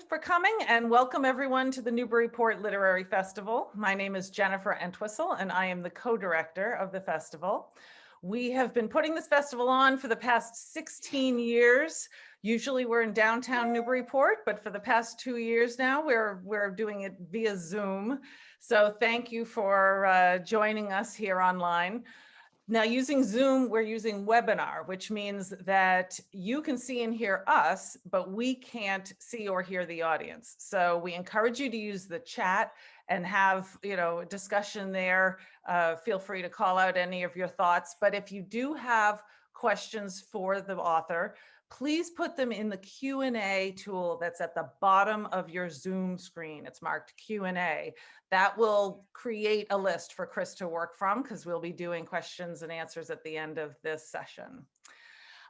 for coming and welcome everyone to the Newburyport Literary Festival. My name is Jennifer Entwistle and I am the co-director of the festival. We have been putting this festival on for the past 16 years. Usually we're in downtown Newburyport, but for the past 2 years now, we're doing it via Zoom. So thank you for joining us here online. Now, using Zoom, we're using webinar, which means that you can see and hear us, but we can't see or hear the audience. So we encourage you to use the chat and have, a discussion there. Feel free to call out any of your thoughts. But if you do have questions for the author, please put them in the Q&A tool that's at the bottom of your Zoom screen. It's marked Q&A. That will create a list for Chris to work from because we'll be doing questions and answers at the end of this session.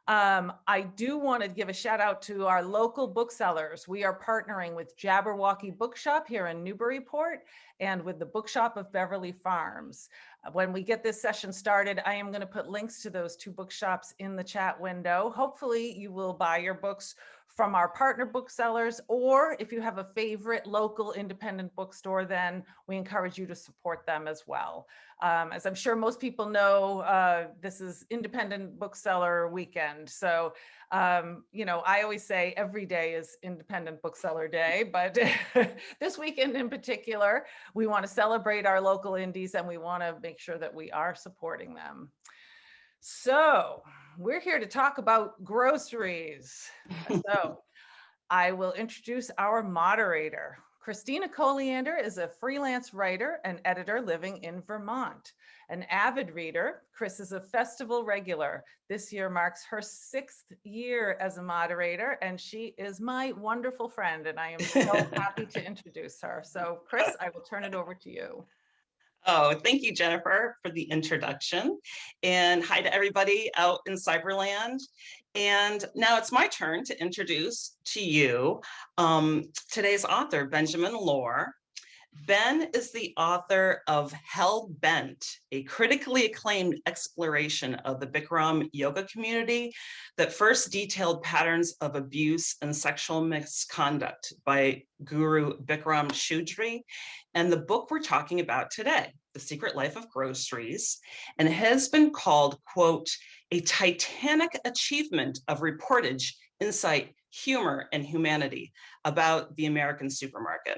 I do want to give a shout out to our local booksellers. We are partnering with Jabberwocky Bookshop here in Newburyport and with the Bookshop of Beverly Farms. When we get this session started, I am going to put links to those two bookshops in the chat window. Hopefully you will buy your books from our partner booksellers, or if you have a favorite local independent bookstore, then we encourage you to support them as well. As I'm sure most people know, this is Independent Bookseller Weekend. So, I always say every day is Independent Bookseller Day, but this weekend in particular, we want to celebrate our local indies and we want to make sure that we are supporting them. So we're here to talk about groceries. So I will introduce our moderator. Christina Koliander is a freelance writer and editor living in Vermont. An avid reader, Chris is a festival regular. This year marks her 6th year as a moderator, and she is my wonderful friend, and I am so happy to introduce her. So Chris, I will turn it over to you. Oh, thank you, Jennifer, for the introduction. And hi to everybody out in Cyberland. And now it's my turn to introduce to you today's author, Benjamin Lorr. Ben is the author of Hell Bent, a critically acclaimed exploration of the Bikram yoga community that first detailed patterns of abuse and sexual misconduct by Guru Bikram Choudhury. And the book we're talking about today, The Secret Life of Groceries, and it has been called, quote, a titanic achievement of reportage, insight, humor, and humanity about the American supermarket.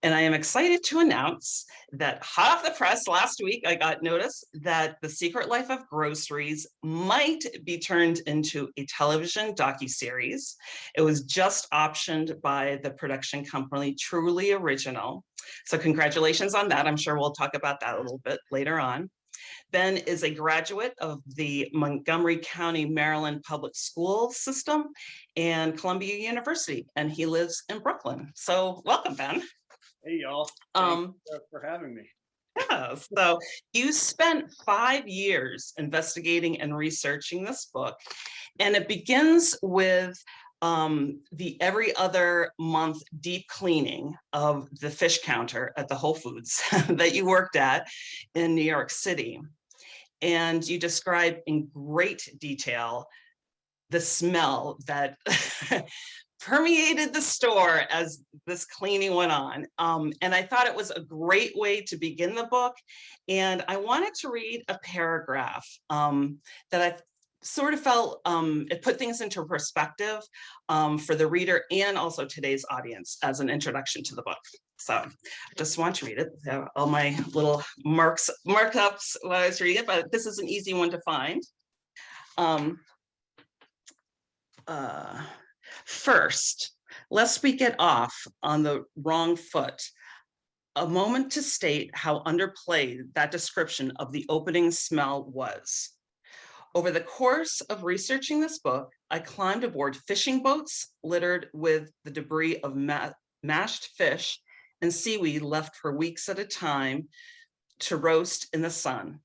And I am excited to announce that hot off the press last week, I got notice that The Secret Life of Groceries might be turned into a television docuseries. It was just optioned by the production company Truly Original. So congratulations on that. I'm sure we'll talk about that a little bit later on. Ben is a graduate of the Montgomery County, Maryland public school system and Columbia University, and he lives in Brooklyn. So welcome, Ben. Hey, y'all. Thanks for having me. Yeah, so you spent 5 years investigating and researching this book, and it begins with the every other month deep cleaning of the fish counter at the Whole Foods that you worked at in New York City. And you describe in great detail the smell that permeated the store as this cleaning went on. And I thought it was a great way to begin the book. And I wanted to read a paragraph that I sort of felt it put things into perspective for the reader and also today's audience as an introduction to the book. So I just want to read it. All my little markups when I was reading it, but this is an easy one to find. First, lest we get off on the wrong foot, a moment to state how underplayed that description of the opening smell was. Over the course of researching this book, I climbed aboard fishing boats littered with the debris of mashed fish and seaweed left for weeks at a time to roast in the sun.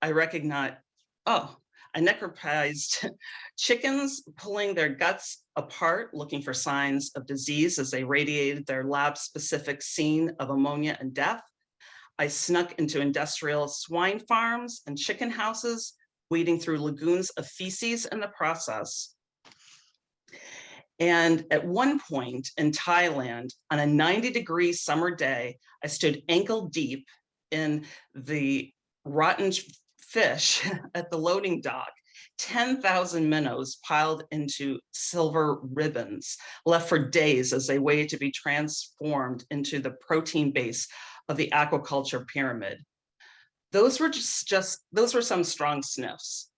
I necropsized chickens, pulling their guts apart, looking for signs of disease as they radiated their lab-specific scene of ammonia and death. I snuck into industrial swine farms and chicken houses, wading through lagoons of feces in the process. And at one point in Thailand, on a 90-degree summer day, I stood ankle deep in the rotten fish at the loading dock. 10,000 minnows piled into silver ribbons, left for days as they waited to be transformed into the protein base of the aquaculture pyramid. Those were those were some strong sniffs.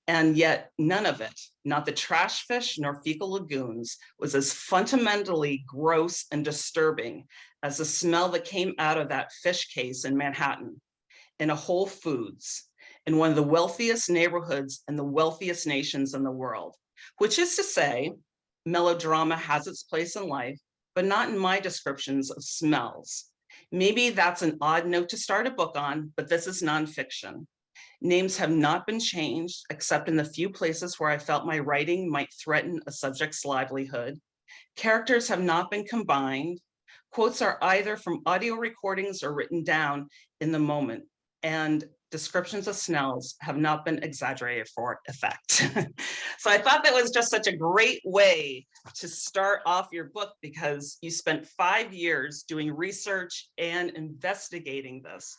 And yet none of it, not the trash fish nor fecal lagoons, was as fundamentally gross and disturbing as the smell that came out of that fish case in Manhattan, in a Whole Foods, in one of the wealthiest neighborhoods and the wealthiest nations in the world. Which is to say, melodrama has its place in life, but not in my descriptions of smells. Maybe that's an odd note to start a book on, but this is nonfiction. Names have not been changed, except in the few places where I felt my writing might threaten a subject's livelihood. Characters have not been combined. Quotes are either from audio recordings or written down in the moment. And descriptions of smells have not been exaggerated for effect. So I thought that was just such a great way to start off your book, because you spent 5 years doing research and investigating this.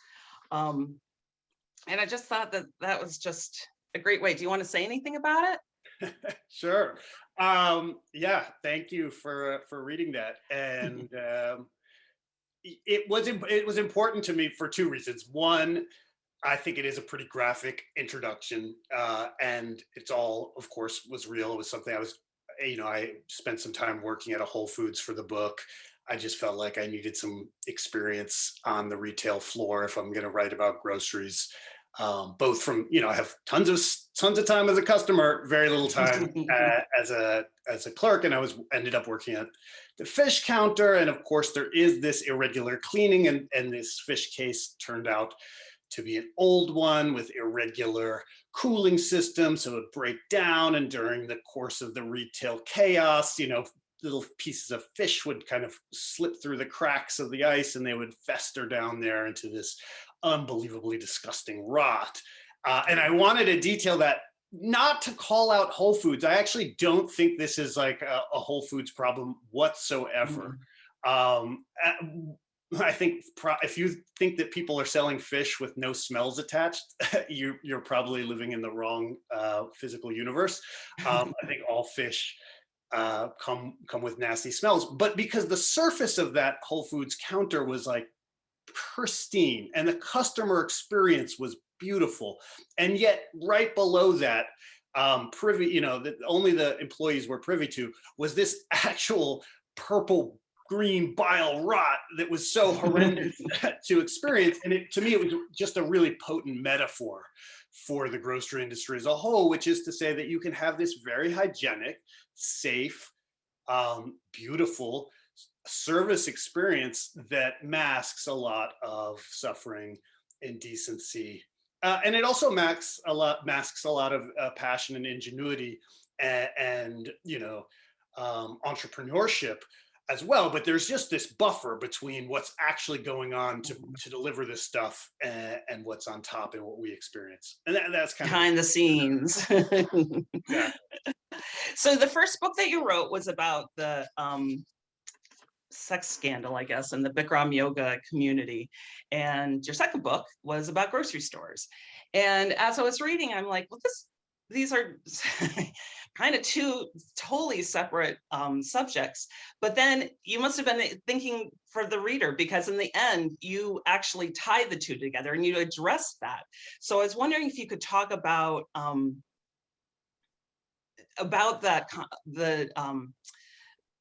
And I just thought that that was just a great way. Do you want to say anything about it? Sure. Yeah, thank you for reading that. And it was important to me for two reasons. One, I think it is a pretty graphic introduction, and it's all, of course, was real. It was something I spent some time working at a Whole Foods for the book. I just felt like I needed some experience on the retail floor if I'm going to write about groceries. Both from, I have tons of time as a customer, very little time as a clerk, and I ended up working at the fish counter. And of course, there is this irregular cleaning, and this fish case turned out to be an old one with irregular cooling system, so it would break down. And during the course of the retail chaos, little pieces of fish would kind of slip through the cracks of the ice, and they would fester down there into this unbelievably disgusting rot. And I wanted to detail that, not to call out Whole Foods. I actually don't think this is like a Whole Foods problem whatsoever. I think if you think that people are selling fish with no smells attached, you're probably living in the wrong physical universe. I think all fish come with nasty smells, but because the surface of that Whole Foods counter was like pristine and the customer experience was beautiful, and yet right below that, that only the employees were privy to, was this actual purple green bile rot that was so horrendous to experience. And to me, it was just a really potent metaphor for the grocery industry as a whole, which is to say that you can have this very hygienic, safe, beautiful service experience that masks a lot of suffering, indecency, and it also masks a lot of passion and ingenuity and entrepreneurship as well. But there's just this buffer between what's actually going on to deliver this stuff and what's on top and what we experience. And that's kind of behind the scenes. Yeah. So the first book that you wrote was about the sex scandal, I guess, in the Bikram yoga community. And your second book was about grocery stores. And as I was reading, I'm like, well, these are kind of two totally separate subjects. But then you must have been thinking for the reader, because in the end, you actually tie the two together and you address that. So I was wondering if you could talk about that,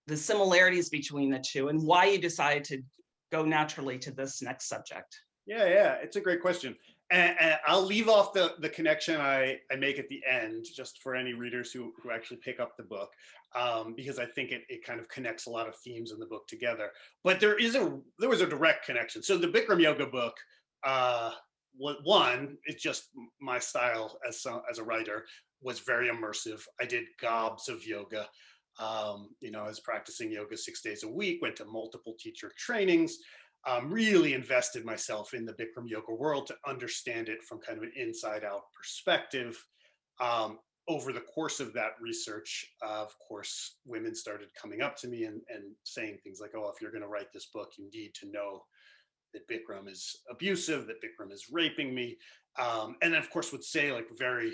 the similarities between the two and why you decided to go naturally to this next subject. Yeah, it's a great question. And I'll leave off the connection I make at the end, just for any readers who actually pick up the book, because I think it kind of connects a lot of themes in the book together. But there was a direct connection. So the Bikram yoga book, one, it's just my style as a writer, was very immersive. I did gobs of yoga. I was practicing yoga 6 days a week, went to multiple teacher trainings, really invested myself in the Bikram yoga world to understand it from kind of an inside out perspective. over the course of that research, of course, women started coming up to me and saying things like, oh, if you're going to write this book, you need to know that Bikram is abusive, that Bikram is raping me. And then, of course, would say like very,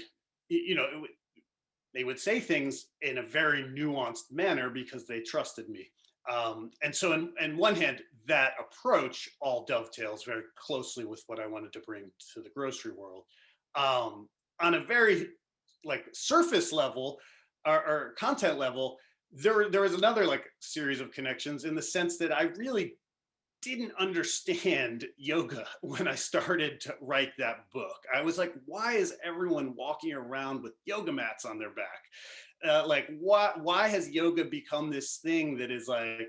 they would say things in a very nuanced manner because they trusted me. And so in one hand, that approach all dovetails very closely with what I wanted to bring to the grocery world. On a very like surface level or content level, there was another like series of connections in the sense that I really didn't understand yoga when I started to write that book. I was like, why is everyone walking around with yoga mats on their back? Like, why has yoga become this thing that is like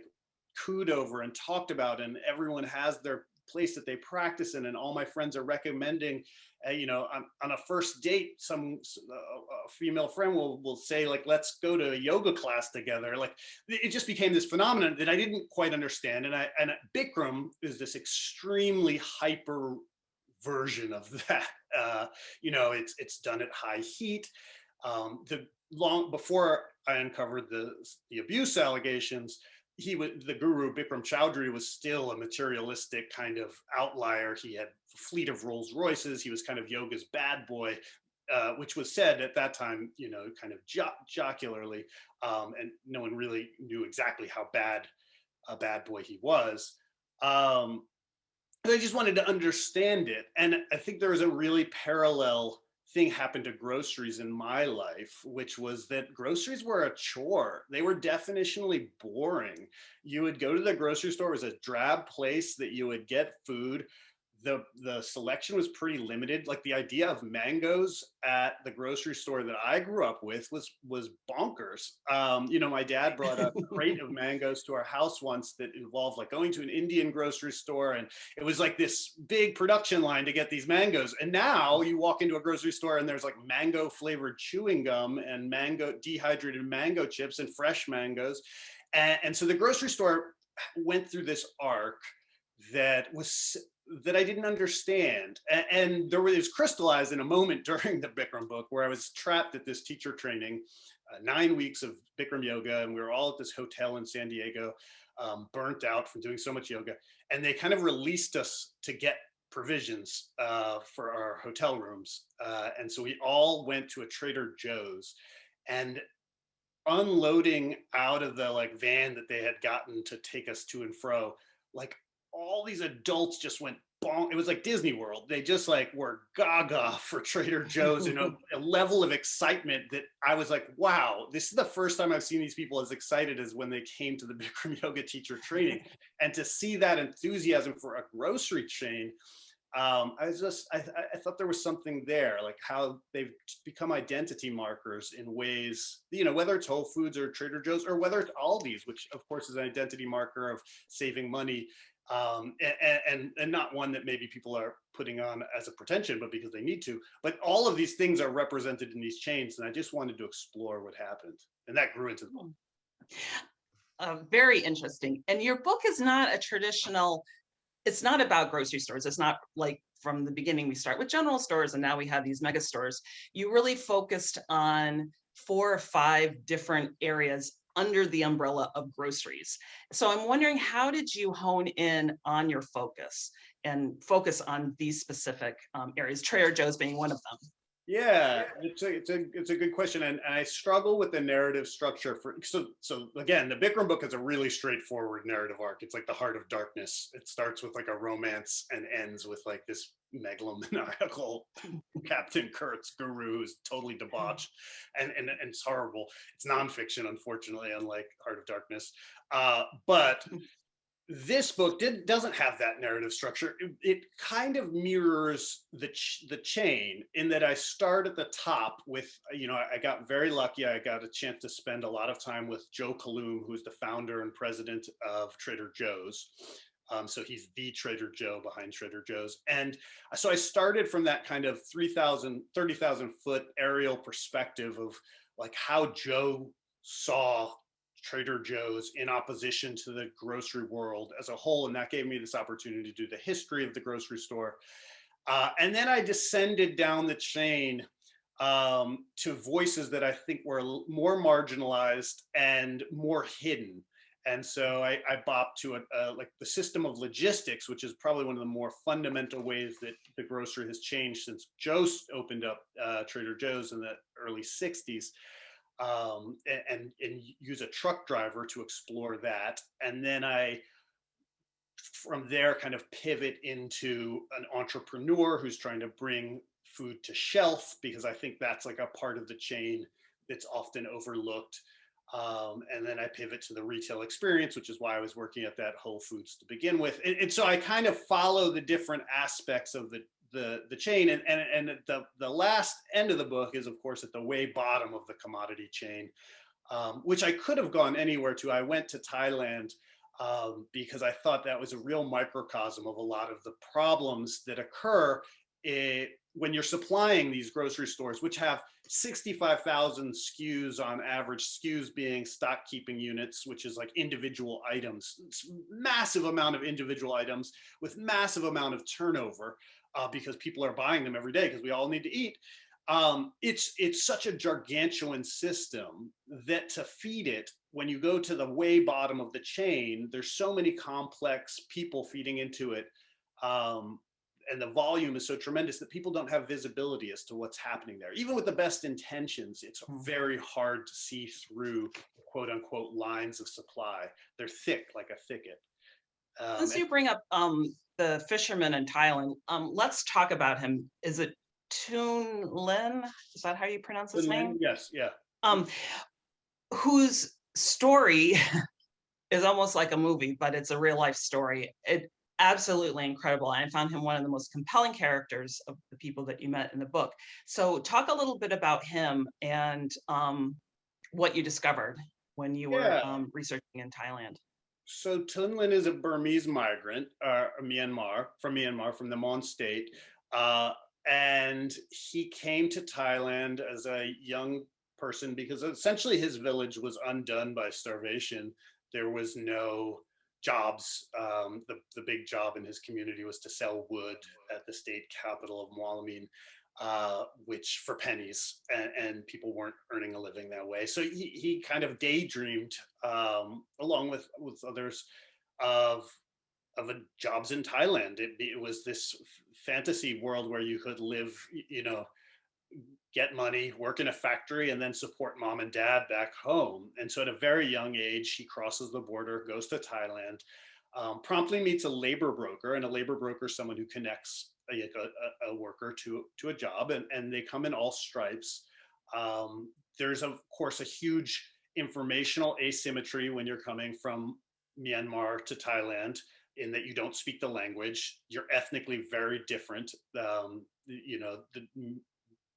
cooed over and talked about, and everyone has their place that they practice in, and all my friends are recommending, on a first date, a female friend will say like, let's go to a yoga class together. Like, it just became this phenomenon that I didn't quite understand. And Bikram is this extremely hyper version of that. It's done at high heat. Long before I uncovered the abuse allegations, the guru Bikram Chowdhury was still a materialistic kind of outlier. He had a fleet of Rolls Royces. He was kind of yoga's bad boy, which was said at that time, kind of jocularly, and no one really knew exactly how bad a bad boy he was. I just wanted to understand it, and I think there was a really parallel thing happened to groceries in my life, which was that groceries were a chore. They were definitionally boring. You would go to the grocery store, it was a drab place that you would get food. The selection was pretty limited. Like the idea of mangoes at the grocery store that I grew up with was bonkers. My dad brought a crate of mangoes to our house once that involved like going to an Indian grocery store, and it was like this big production line to get these mangoes. And now you walk into a grocery store and there's like mango flavored chewing gum and dehydrated mango chips and fresh mangoes. And so the grocery store went through this arc that I didn't understand. And it was crystallized in a moment during the Bikram book where I was trapped at this teacher training, 9 weeks of Bikram yoga. And we were all at this hotel in San Diego, burnt out from doing so much yoga. And they kind of released us to get provisions for our hotel rooms. And so we all went to a Trader Joe's, and unloading out of the like van that they had gotten to take us to and fro, like all these adults just went bonk. It was like Disney World. They just like were gaga for Trader Joe's, a level of excitement that I was like, wow, this is the first time I've seen these people as excited as when they came to the Bikram yoga teacher training. And to see that enthusiasm for a grocery chain, I thought there was something there, like how they've become identity markers in ways, whether it's Whole Foods or Trader Joe's, or whether it's Aldi's, which of course is an identity marker of saving money. And not one that maybe people are putting on as a pretension, but because they need to. But all of these things are represented in these chains, and I just wanted to explore what happened, and that grew into the book. Very interesting. And your book is not a traditional. It's not about grocery stores. It's not like from the beginning we start with general stores and now we have these mega stores. You really focused on 4 or 5 different areas under the umbrella of groceries. So I'm wondering, how did you hone in on your focus and focus on these specific areas, Trader Joe's being one of them? Yeah, it's a good question, and I struggle with the narrative structure so again, the Bikram book is a really straightforward narrative arc. It's like the Heart of Darkness. It starts with like a romance and ends with like this megalomaniacal Captain Kurtz guru who's totally debauched, and it's horrible. It's nonfiction, unfortunately, unlike Heart of Darkness. But this book doesn't have that narrative structure. It kind of mirrors the chain in that I start at the top with, I got very lucky. I got a chance to spend a lot of time with Joe Kaloum, who's the founder and president of Trader Joe's. So he's the Trader Joe behind Trader Joe's. And so I started from that kind of 30,000 foot aerial perspective of like how Joe saw Trader Joe's in opposition to the grocery world as a whole. And that gave me this opportunity to do the history of the grocery store. And then I descended down the chain to voices that I think were more marginalized and more hidden. And so I bopped to like the system of logistics, which is probably one of the more fundamental ways that the grocery has changed since Joe opened up Trader Joe's in the early 60s, and use a truck driver to explore that. And then from there, kind of pivot into an entrepreneur who's trying to bring food to shelf, because I think that's like a part of the chain that's often overlooked. And then I pivot to the retail experience, which is why I was working at that Whole Foods to begin with. And so I kind of follow the different aspects of the chain. And the last end of the book is, of course, at the way bottom of the commodity chain, which I could have gone anywhere to. I went to Thailand because I thought that was a real microcosm of a lot of the problems that occur when you're supplying these grocery stores, which have 65,000 SKUs on average, SKUs being stock keeping units, which is like individual items, massive amount of individual items with massive amount of turnover because people are buying them every day because we all need to eat. It's such a gargantuan system that to feed it, when you go to the way bottom of the chain, there's so many complex people feeding into it. And the volume is so tremendous that people don't have visibility as to what's happening there. Even with the best intentions, it's very hard to see through quote unquote lines of supply. They're thick like a thicket. Since you bring up the fisherman in Thailand, let's talk about him. Is it Toon Lynn? Is that how you pronounce his name? Yes, yeah. Whose story is almost like a movie, but it's a real life story. It absolutely incredible. I found him one of the most compelling characters of the people that you met in the book. So talk a little bit about him and what you discovered when you were researching in Thailand. So Toon Lynn is a Burmese migrant, from Myanmar, from the Mon state. And he came to Thailand as a young person because essentially his village was undone by starvation. There was no jobs. The big job in his community was to sell wood at the state capital of Moalamein, which for pennies, and people weren't earning a living that way. So he kind of daydreamed, along with others, of jobs in Thailand. It was this fantasy world where you could live, get money, work in a factory, and then support mom and dad back home. And so at a very young age, he crosses the border, goes to Thailand, promptly meets a labor broker, and a labor broker is someone who connects a worker to a job, and they come in all stripes. There's of course a huge informational asymmetry when you're coming from Myanmar to Thailand, in that you don't speak the language. You're ethnically very different. The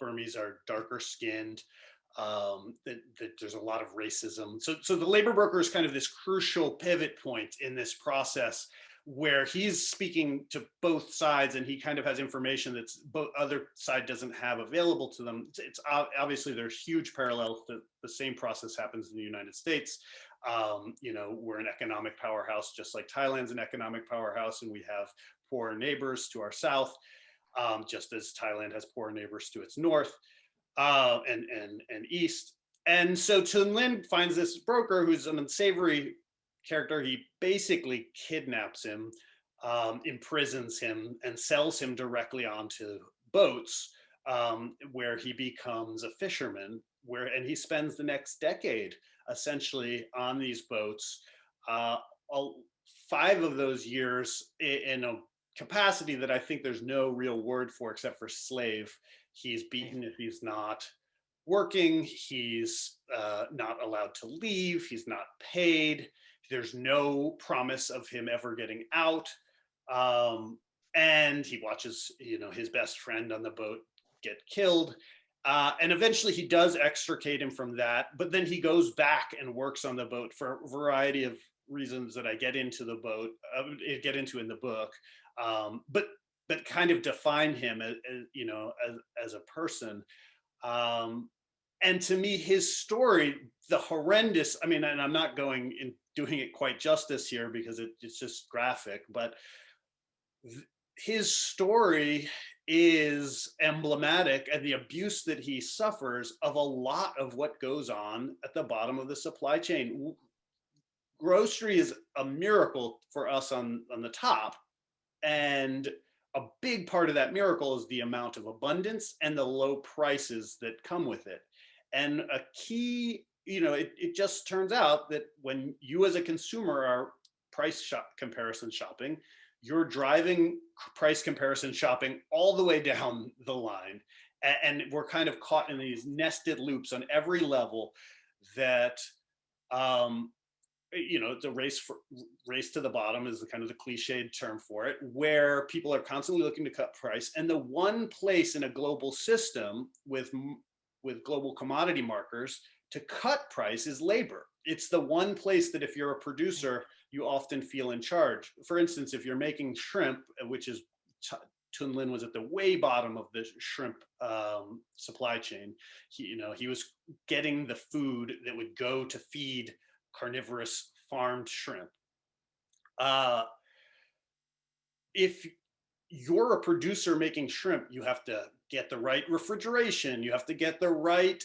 Burmese are darker skinned. There's a lot of racism. So the labor broker is kind of this crucial pivot point in this process, where he's speaking to both sides, and he kind of has information that's both other side doesn't have available to them. It's obviously there's huge parallels to the same process happens in the United States. We're an economic powerhouse, just like Thailand's an economic powerhouse, and we have poor neighbors to our south, just as Thailand has poor neighbors to its north and east. And so Toon Lynn finds this broker who's an unsavory character. He basically kidnaps him, imprisons him, and sells him directly onto boats, where he becomes a fisherman, and he spends the next decade essentially on these boats. 5 of those years in a capacity that I think there's no real word for except for slave. He's beaten if he's not working. He's not allowed to leave. He's not paid. There's no promise of him ever getting out. And he watches, his best friend on the boat get killed. And eventually he does extricate him from that, but then he goes back and works on the boat for a variety of reasons that I get into in the book, but kind of define him as a person. And to me, his story, the horrendous, and I'm not doing it quite justice here because it's just graphic, but his story is emblematic, and the abuse that he suffers, of a lot of what goes on at the bottom of the supply chain. Grocery is a miracle for us on the top, and a big part of that miracle is the amount of abundance and the low prices that come with it. And a key, it just turns out that when you as a consumer are comparison shopping, you're driving price comparison shopping all the way down the line. And we're kind of caught in these nested loops on every level that, it's a race to the bottom is the kind of the cliched term for it, where people are constantly looking to cut price. And the one place in a global system with global commodity markers to cut price is labor. It's the one place that if you're a producer, you often feel in charge. For instance, if you're making shrimp, which is Tun Lin was at the way bottom of the shrimp supply chain. He was getting the food that would go to feed carnivorous farmed shrimp. If you're a producer making shrimp, you have to get the right refrigeration. You have to get the right,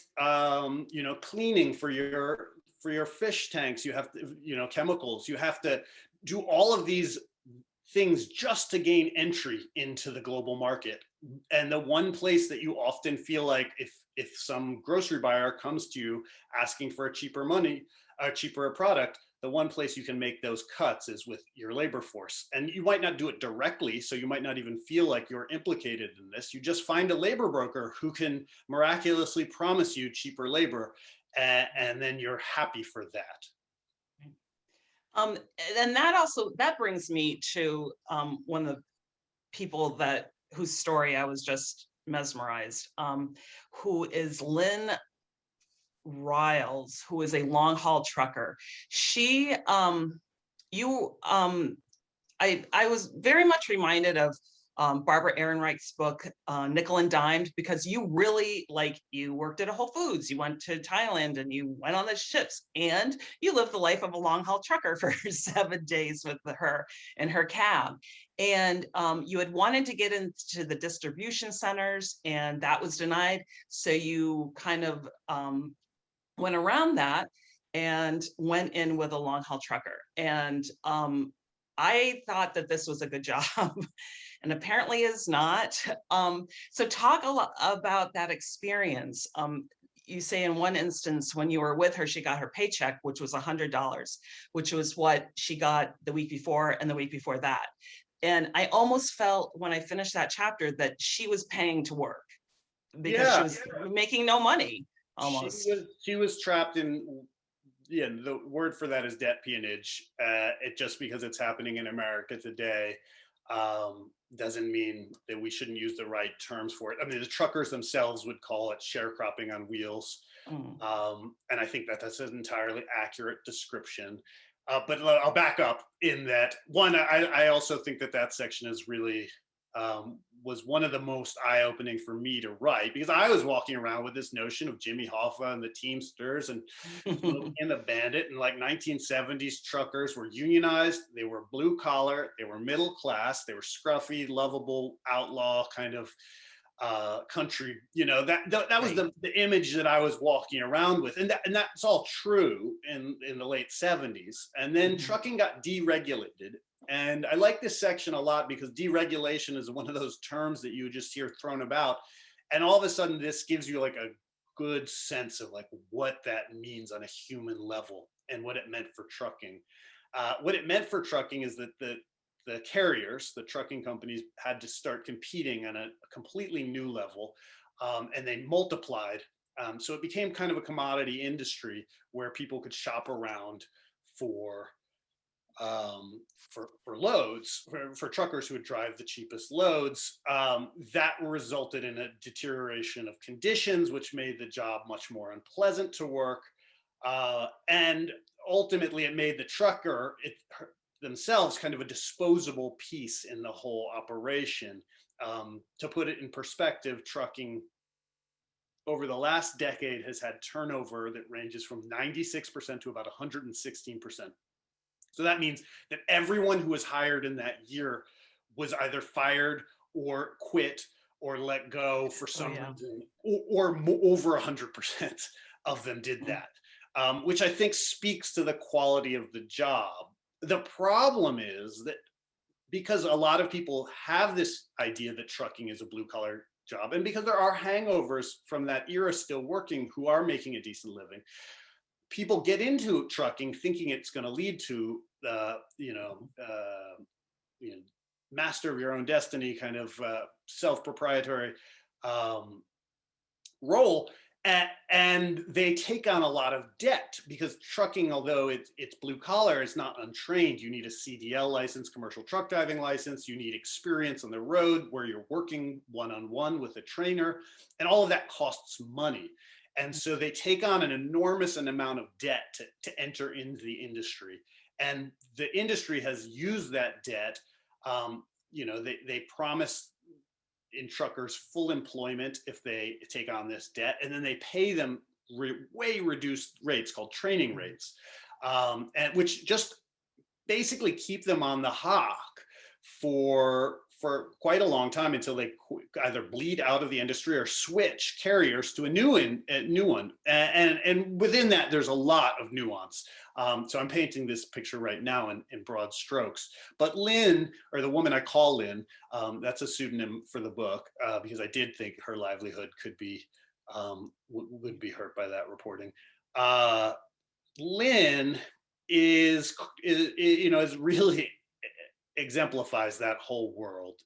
cleaning for your fish tanks. You have to, chemicals. You have to do all of these things just to gain entry into the global market. And the one place that you often feel like if some grocery buyer comes to you asking for a cheaper product, the one place you can make those cuts is with your labor force. And you might not do it directly, so you might not even feel like you're implicated in this. You just find a labor broker who can miraculously promise you cheaper labor, and then you're happy for that. And that brings me to one of the people whose story I was just mesmerized, who is Lynn Riles, who is a long haul trucker. I was very much reminded of Barbara Ehrenreich's book, Nickel and Dimed, because you worked at a Whole Foods, you went to Thailand and you went on the ships and you lived the life of a long haul trucker for 7 days with her in her cab. And you had wanted to get into the distribution centers and that was denied. So you kind of went around that and went in with a long haul trucker. And I thought that this was a good job and apparently is not. So talk a lot about that experience. You say in one instance, when you were with her, she got her paycheck, which was $100, which was what she got the week before and the week before that. And I almost felt when I finished that chapter that she was paying to work because she was making no money almost. She was trapped in, the word for that is debt peonage. It just because it's happening in America today doesn't mean that we shouldn't use the right terms for it. I mean, the truckers themselves would call it sharecropping on wheels. And I think that that's an entirely accurate description. But I'll back up in that one, I also think that section is really was one of the most eye-opening for me to write, because I was walking around with this notion of Jimmy Hoffa and the Teamsters and the Bandit, and like 1970s truckers were unionized, they were blue collar, they were middle class, they were scruffy, lovable, outlaw kind of country. That was the image that I was walking around with, and that's all true in the late 70s. And then trucking got deregulated. And I like this section a lot because deregulation is one of those terms that you just hear thrown about. And all of a sudden, this gives you like a good sense of like what that means on a human level and what it meant for trucking. What it meant for trucking is that the carriers, the trucking companies, had to start competing on a completely new level, and they multiplied. So it became kind of a commodity industry where people could shop around for loads, for truckers who would drive the cheapest loads. That resulted in a deterioration of conditions, which made the job much more unpleasant to work. And ultimately it made the trucker themselves kind of a disposable piece in the whole operation. To put it in perspective, trucking over the last decade has had turnover that ranges from 96% to about 116%. So that means that everyone who was hired in that year was either fired or quit or let go for some yeah. reason, or over 100% of them did that, which I think speaks to the quality of the job. The problem is that because a lot of people have this idea that trucking is a blue collar job, and because there are hangovers from that era still working who are making a decent living, people get into trucking thinking it's going to lead to master of your own destiny kind of self-proprietary role, and they take on a lot of debt because trucking, although it's blue collar, is not untrained. You need a CDL license, commercial truck driving license. You need experience on the road where you're working one-on-one with a trainer, and all of that costs money. And so they take on an enormous amount of debt to enter into the industry. And the industry has used that debt. They promise in truckers full employment if they take on this debt, and then they pay them way reduced rates called training rates, and which just basically keep them on the hawk for quite a long time until they either bleed out of the industry or switch carriers to a new one. And within that, there's a lot of nuance. So I'm painting this picture right now in broad strokes. But Lynn, or the woman I call Lynn, that's a pseudonym for the book, because I did think her livelihood could be would be hurt by that reporting. Lynn is really exemplifies that whole world.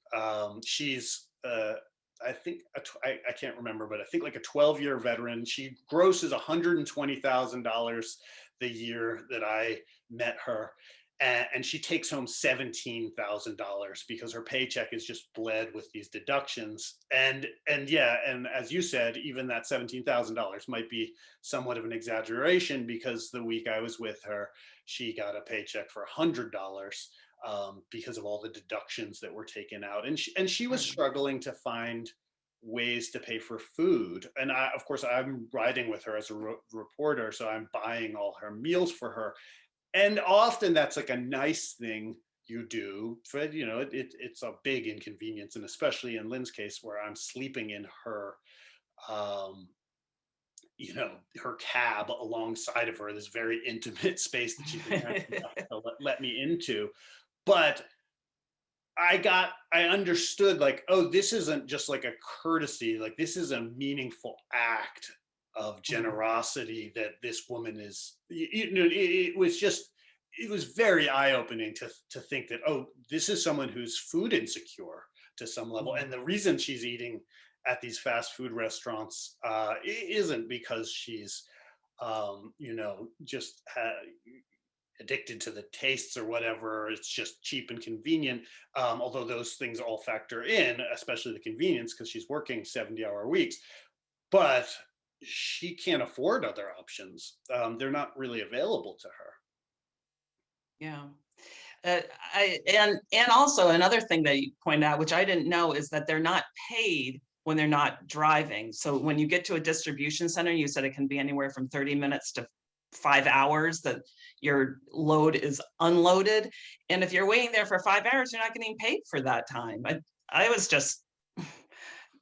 She's I think I can't remember, but I think like a 12-year veteran. She grosses $120,000 the year that I met her, and she takes home $17,000 because her paycheck is just bled with these deductions. And as you said, even that $17,000 might be somewhat of an exaggeration, because the week I was with her, she got a paycheck for $100. Because of all the deductions that were taken out, and she was struggling to find ways to pay for food. And of course, I'm riding with her as a reporter, so I'm buying all her meals for her. And often that's like a nice thing you do for, it's a big inconvenience, and especially in Lynn's case, where I'm sleeping in her her cab alongside of her, this very intimate space that she's been to let me into. But I understood, like, oh, this isn't just like a courtesy, like this is a meaningful act of generosity that this woman is, it was very eye-opening to think that, oh, this is someone who's food insecure to some level. And the reason she's eating at these fast food restaurants isn't because she's, just addicted to the tastes or whatever. It's just cheap and convenient, although those things all factor in, especially the convenience, because she's working 70-hour weeks. But she can't afford other options. They're not really available to her. Yeah. And also another thing that you point out, which I didn't know, is that they're not paid when they're not driving. So when you get to a distribution center, you said it can be anywhere from 30 minutes to 5 hours that your load is unloaded. And if you're waiting there for 5 hours, you're not getting paid for that time. I was just,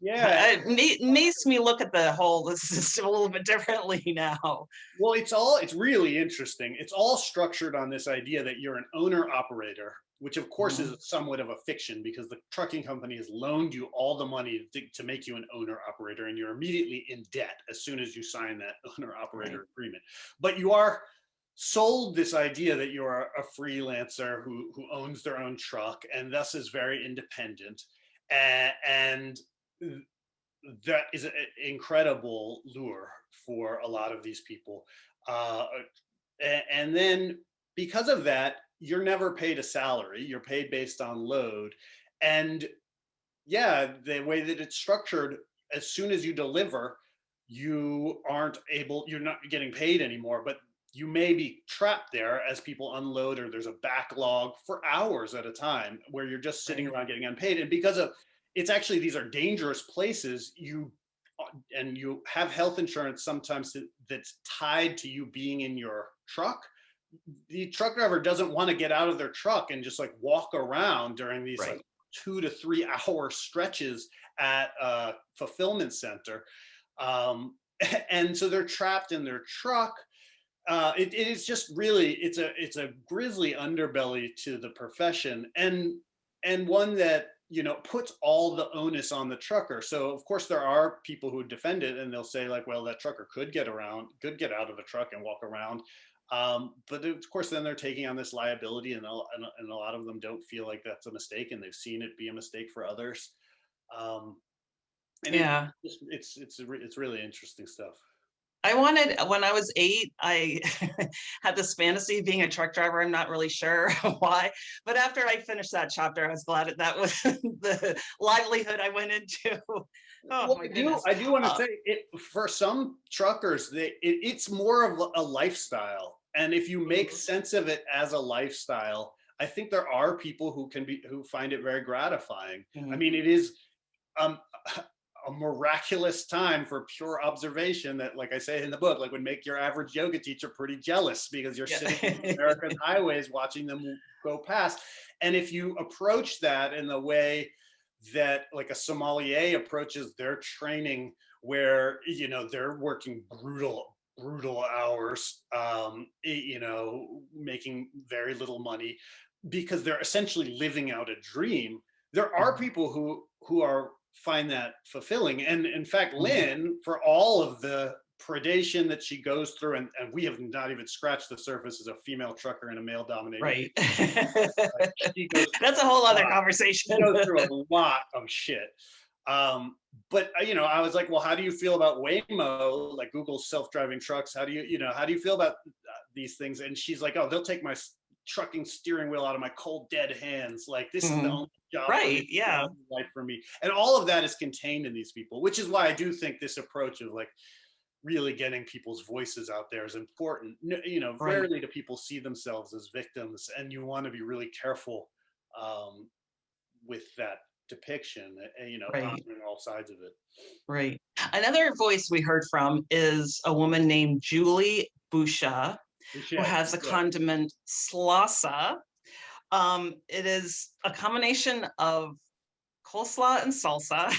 it makes me look at the whole system a little bit differently now. Well, it's really interesting. It's all structured on this idea that you're an owner operator, which of course is somewhat of a fiction, because the trucking company has loaned you all the money to make you an owner operator, and you're immediately in debt as soon as you sign that owner operator agreement. But you are sold this idea that you're a freelancer who owns their own truck and thus is very independent. And that is an incredible lure for a lot of these people. And then because of that, you're never paid a salary. You're paid based on load. And yeah, the way that it's structured, as soon as you deliver, you're not getting paid anymore, but you may be trapped there as people unload, or there's a backlog for hours at a time where you're just sitting around getting unpaid. And because of it's actually, these are dangerous places. You have health insurance sometimes that's tied to you being in your truck. The truck driver doesn't want to get out of their truck and just like walk around during these like 2 to 3 hour stretches at a fulfillment center. And so they're trapped in their truck. It is just really, it's a grisly underbelly to the profession, and one that, you know, puts all the onus on the trucker. So of course there are people who defend it, and they'll say like, well, that trucker could get out of the truck and walk around. But of course then they're taking on this liability, and a lot of them don't feel like that's a mistake, and they've seen it be a mistake for others. And Yeah. it's really interesting stuff. When I was 8, I had this fantasy of being a truck driver. I'm not really sure why, but after I finished that chapter, I was glad that was the livelihood I went into. Oh, well, my goodness. I do want to say it, for some truckers, it's more of a lifestyle. And if you make sense of it as a lifestyle, I think there are people who find it very gratifying. Mhm. I mean, it is a miraculous time for pure observation that, like I say in the book, like would make your average yoga teacher pretty jealous, because you're sitting on America's highways watching them go past. And if you approach that in the way that like a sommelier approaches their training, where, you know, they're working brutal hours, you know, making very little money because they're essentially living out a dream. There are people who find that fulfilling. And in fact, Lynn, for all of the predation that she goes through, and we have not even scratched the surface as a female trucker in a male dominated. Right. That's a whole other conversation. She goes through a lot of shit. But you know, I was like, well, how do you feel about Waymo, like Google's self-driving trucks? How do you feel about these things? And she's like, oh, they'll take my trucking steering wheel out of my cold dead hands. Like this is the only job, right? Yeah, life for me. And all of that is contained in these people, which is why I do think this approach of like really getting people's voices out there is important. You know, right. Rarely do people see themselves as victims, and you want to be really careful with that depiction, you know, honoring all sides of it. Right. Another voice we heard from is a woman named Julie Boucher, who has a condiment salsa. It is a combination of coleslaw and salsa.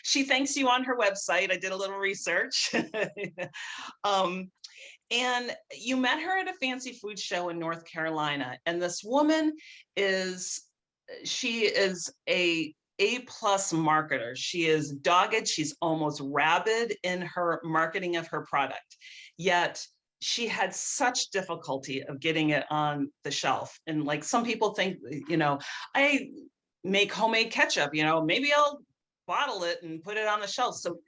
She thanks you on her website. I did a little research. And you met her at a fancy food show in North Carolina. And this woman she is a A-plus marketer. She is dogged. She's almost rabid in her marketing of her product. Yet she had such difficulty of getting it on the shelf. And like some people think, you know, I make homemade ketchup, you know, maybe I'll bottle it and put it on the shelf. So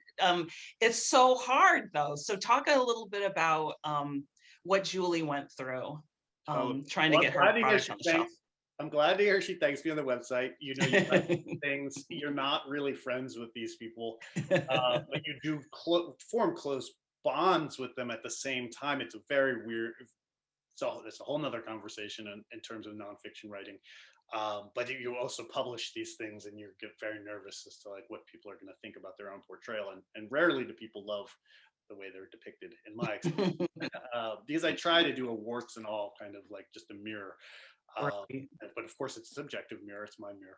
it's so hard though. So talk a little bit about what Julie went through trying to get her product on the shelf. I'm glad to hear she thanks me on the website. You know, you write things, you're not really friends with these people, but you do form close bonds with them at the same time. It's a very weird, so it's a whole nother conversation in terms of nonfiction writing. But you also publish these things and you get very nervous as to like what people are going to think about their own portrayal. And rarely do people love the way they're depicted, in my experience, because I try to do a warts and all kind of like just a mirror. But of course it's a subjective mirror, it's my mirror.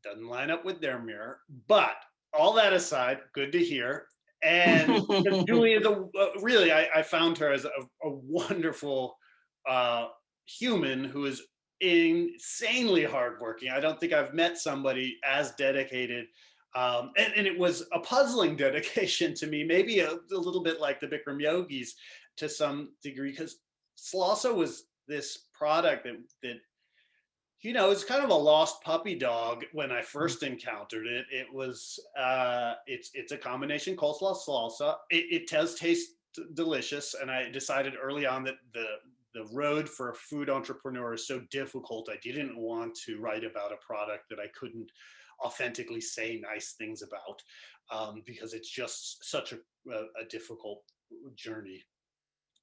Doesn't line up with their mirror, but all that aside, good to hear. And Julie is really, I found her as a wonderful human who is insanely hardworking. I don't think I've met somebody as dedicated. And it was a puzzling dedication to me, maybe a little bit like the Bikram yogis to some degree, because salsa was this product that you know, it's kind of a lost puppy dog when I first encountered it. It was it's a combination coleslaw salsa. It does taste delicious, and I decided early on that the road for a food entrepreneur is so difficult. I didn't want to write about a product that I couldn't authentically say nice things about, because it's just such a difficult journey.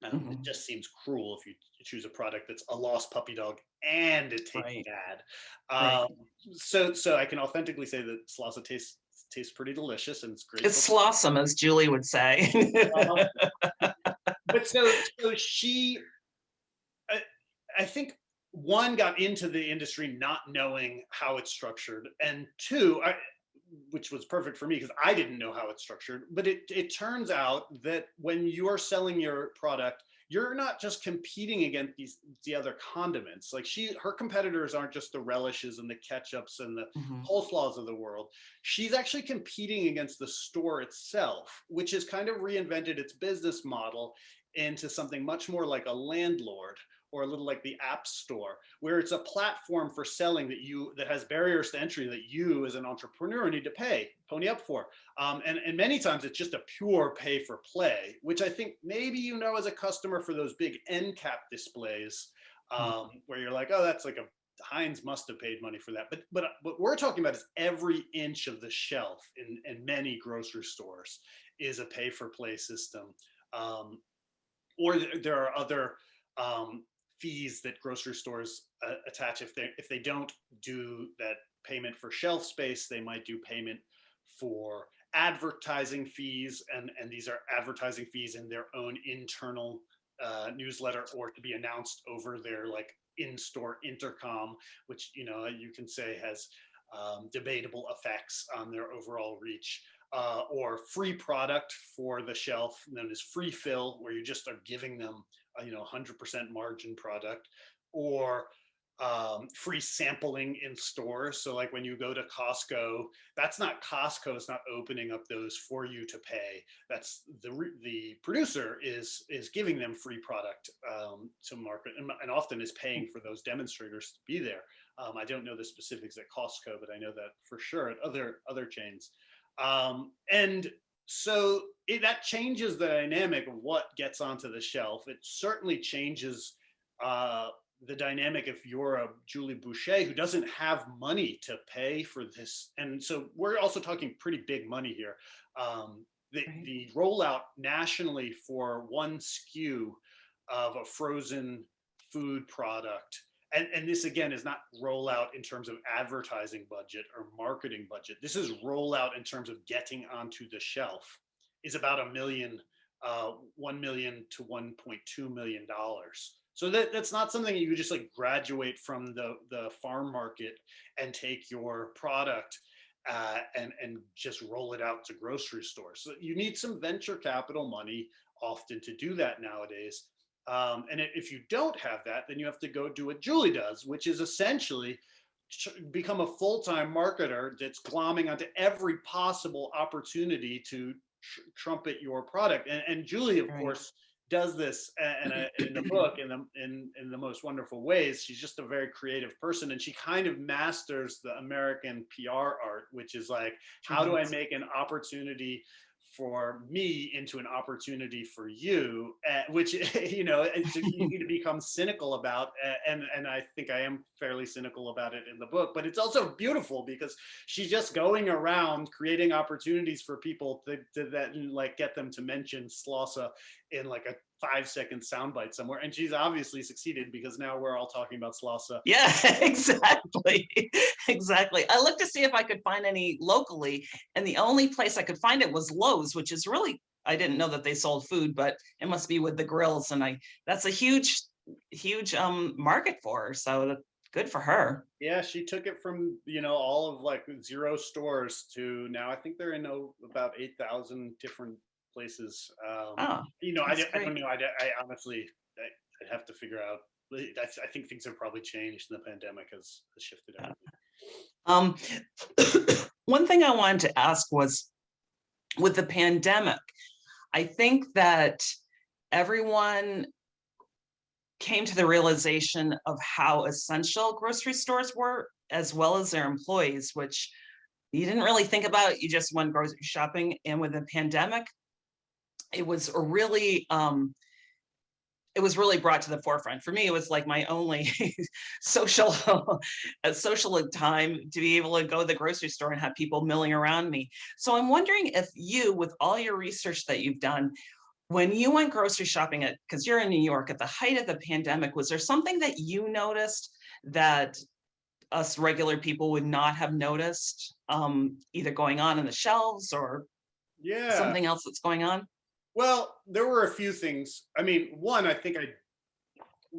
It just seems cruel if you choose a product that's a lost puppy dog and it tastes bad. So I can authentically say that salsa tastes pretty delicious, and it's great. It's slossome, as Julie would say. But so she, I think one, got into the industry not knowing how it's structured, and two, which was perfect for me because I didn't know how it's structured, but it turns out that when you're selling your product, you're not just competing against the other condiments. Like her competitors aren't just the relishes and the ketchups and the coleslaws of the world. She's actually competing against the store itself, which has kind of reinvented its business model into something much more like a landlord, or a little like the App Store, where it's a platform for selling that has barriers to entry that you as an entrepreneur need to pony up for. And many times it's just a pure pay for play, which I think maybe as a customer for those big end cap displays, where you're like, oh, that's like Heinz must have paid money for that. But what we're talking about is every inch of the shelf in many grocery stores is a pay for play system. Or there are other fees that grocery stores attach. If they don't do that payment for shelf space, they might do payment for advertising fees, and these are advertising fees in their own internal newsletter, or to be announced over their like in-store intercom, which you can say has debatable effects on their overall reach. Or free product for the shelf, known as free fill, where you just are giving them 100% margin product, or free sampling in stores. So like when you go to Costco, that's not Costco's not opening up those for you to pay. That's the producer is giving them free product to market, and often is paying for those demonstrators to be there. I don't know the specifics at Costco, but I know that for sure at other chains. And so that changes the dynamic of what gets onto the shelf. It certainly changes the dynamic if you're a Julie Boucher who doesn't have money to pay for this. And so we're also talking pretty big money here. The rollout nationally for one SKU of a frozen food product, and this again is not rollout in terms of advertising budget or marketing budget. This is rollout in terms of getting onto the shelf, is about $1 million to $1.2 million. So that's not something you just like graduate from the farm market and take your product and just roll it out to grocery stores. So you need some venture capital money often to do that nowadays. And if you don't have that, then you have to go do what Julie does, which is essentially become a full-time marketer that's glomming onto every possible opportunity to trumpet your product. And Julie, of course, does this in the book in the most wonderful ways. She's just a very creative person, and she kind of masters the American PR art, which is like, how do I make an opportunity for me into an opportunity for you, which you need to become cynical about, and I think I am fairly cynical about it in the book. But it's also beautiful because she's just going around creating opportunities for people that like get them to mention Slausa in like a 5-second soundbite somewhere, and she's obviously succeeded because now we're all talking about Slausa. Yeah, exactly. I looked to see if I could find any locally, and the only place I could find it was Lowe's, which is really, I didn't know that they sold food, but it must be with the grills, and that's a huge market for her, so good for her. Yeah, she took it from all of like 0 stores to now I think they're in about 8,000 different places. I don't know. I honestly, I'd have to figure out. I think things have probably changed, and the pandemic has shifted everything. One thing I wanted to ask was, with the pandemic, I think that everyone came to the realization of how essential grocery stores were, as well as their employees, which you didn't really think about. You just went grocery shopping, and with the pandemic, it was really brought to the forefront. For me, it was like my only social time to be able to go to the grocery store and have people milling around me. So I'm wondering if you, with all your research that you've done, when you went grocery shopping, because you're in New York at the height of the pandemic, was there something that you noticed that us regular people would not have noticed, either going on in the shelves or something else that's going on? Well, there were a few things. I mean, one, I think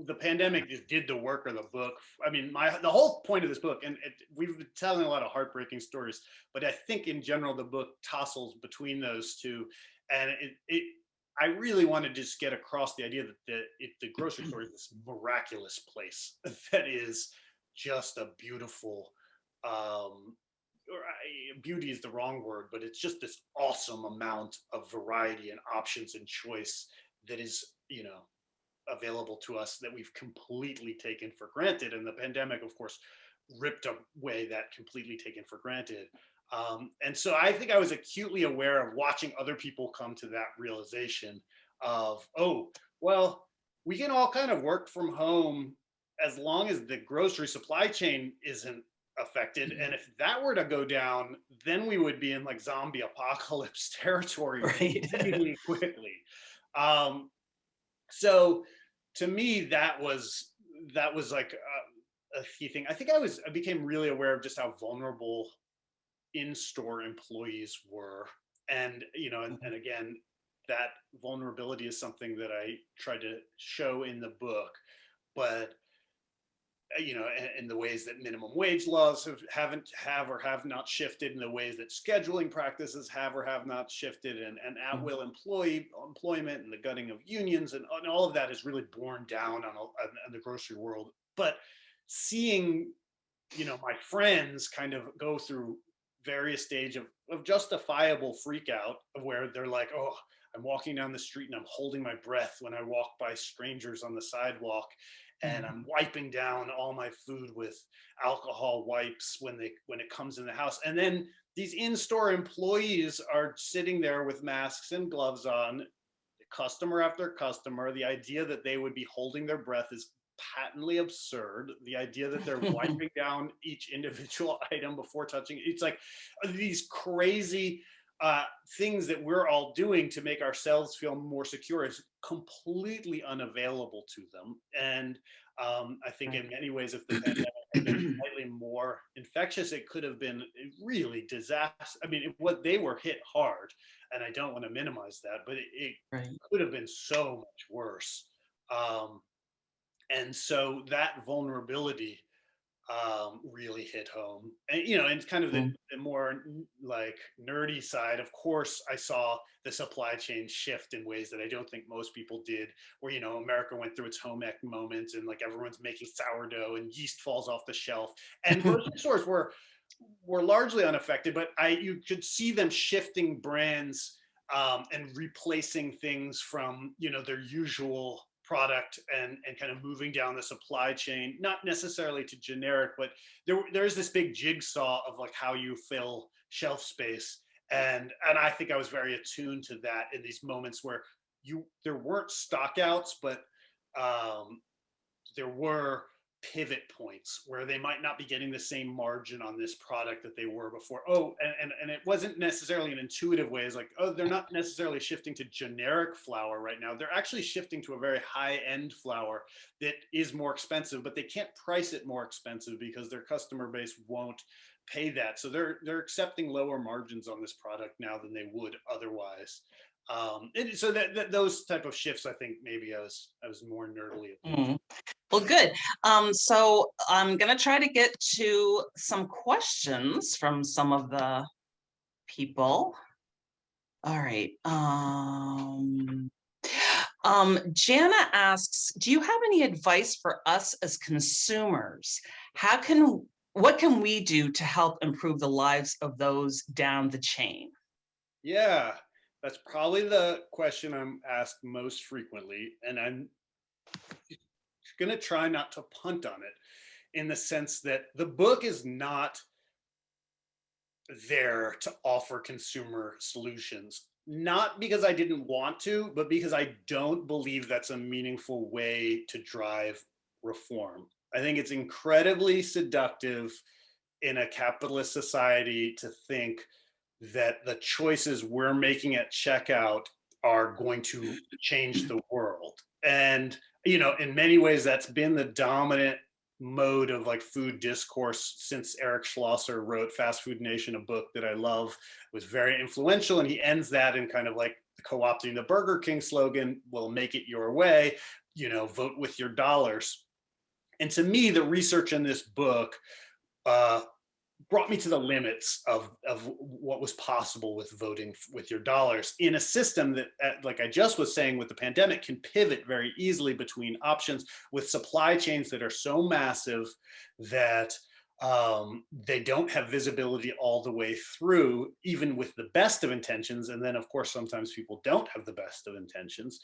the pandemic just did the work of the book. I mean, the whole point of this book, and we've been telling a lot of heartbreaking stories, but I think in general the book tussles between those two, and I really want to just get across the idea that the grocery store is this miraculous place that is just a beautiful, beauty is the wrong word, but it's just this awesome amount of variety and options and choice that is, available to us that we've completely taken for granted. And the pandemic, of course, ripped away that completely taken for granted. And so I think I was acutely aware of watching other people come to that realization of, oh, well, we can all kind of work from home as long as the grocery supply chain isn't affected. And if that were to go down, then we would be in like zombie apocalypse territory really quickly. So to me, that was like a key thing. I think I became really aware of just how vulnerable in-store employees were. And, and again, that vulnerability is something that I tried to show in the book, but in the ways that minimum wage laws have not shifted, in the ways that scheduling practices have or have not shifted, and at-will employment and the gutting of unions and all of that is really borne down on the grocery world. But seeing, my friends kind of go through various stages of justifiable freak out, where they're like, oh, I'm walking down the street and I'm holding my breath when I walk by strangers on the sidewalk, and I'm wiping down all my food with alcohol wipes when it comes in the house. And then these in-store employees are sitting there with masks and gloves on, customer after customer. The idea that they would be holding their breath is patently absurd. The idea that they're wiping down each individual item before touching it's like these crazy things that we're all doing to make ourselves feel more secure is completely unavailable to them. And I think in many ways, if the pandemic had been slightly more infectious, it could have been really disastrous. I mean, they were hit hard, and I don't want to minimize that, but it could have been so much worse. And so that vulnerability really hit home. And and kind of the more like nerdy side, of course, I saw the supply chain shift in ways that I don't think most people did, where America went through its home ec moment, and like everyone's making sourdough and yeast falls off the shelf, and grocery stores were largely unaffected, but you could see them shifting brands and replacing things from their usual product and kind of moving down the supply chain, not necessarily to generic, but there's this big jigsaw of like how you fill shelf space. And I think I was very attuned to that in these moments where there weren't stockouts, but there were pivot points where they might not be getting the same margin on this product that they were before. Oh, and it wasn't necessarily an intuitive way. It's like, oh, they're not necessarily shifting to generic flour right now. They're actually shifting to a very high-end flour that is more expensive, but they can't price it more expensive because their customer base won't pay that. So they're accepting lower margins on this product now than they would otherwise. And so that those type of shifts, I think maybe I was more nerdily. Well, good. So I'm going to try to get to some questions from some of the people. All right. Jana asks, do you have any advice for us as consumers? What can we do to help improve the lives of those down the chain? Yeah, that's probably the question I'm asked most frequently. And I'm going to try not to punt on it, in the sense that the book is not there to offer consumer solutions, not because I didn't want to, but because I don't believe that's a meaningful way to drive reform. I think it's incredibly seductive in a capitalist society to think that the choices we're making at checkout are going to change the world. And in many ways, that's been the dominant mode of like food discourse since Eric Schlosser wrote Fast Food Nation, a book that I love, was very influential. And he ends that in kind of like co-opting the Burger King slogan, "We'll make it your way." vote with your dollars. And to me, the research in this book brought me to the limits of what was possible with voting with your dollars in a system that, like I just was saying with the pandemic, can pivot very easily between options with supply chains that are so massive that they don't have visibility all the way through, even with the best of intentions. And then, of course, sometimes people don't have the best of intentions.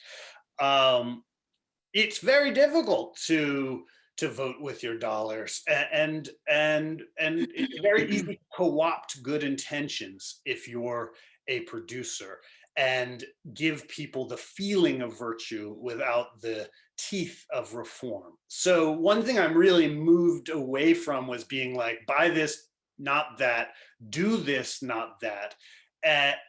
It's very difficult to vote with your dollars, and it's very easy to co-opt good intentions if you're a producer and give people the feeling of virtue without the teeth of reform. So one thing I'm really moved away from was being like, buy this, not that, do this, not that.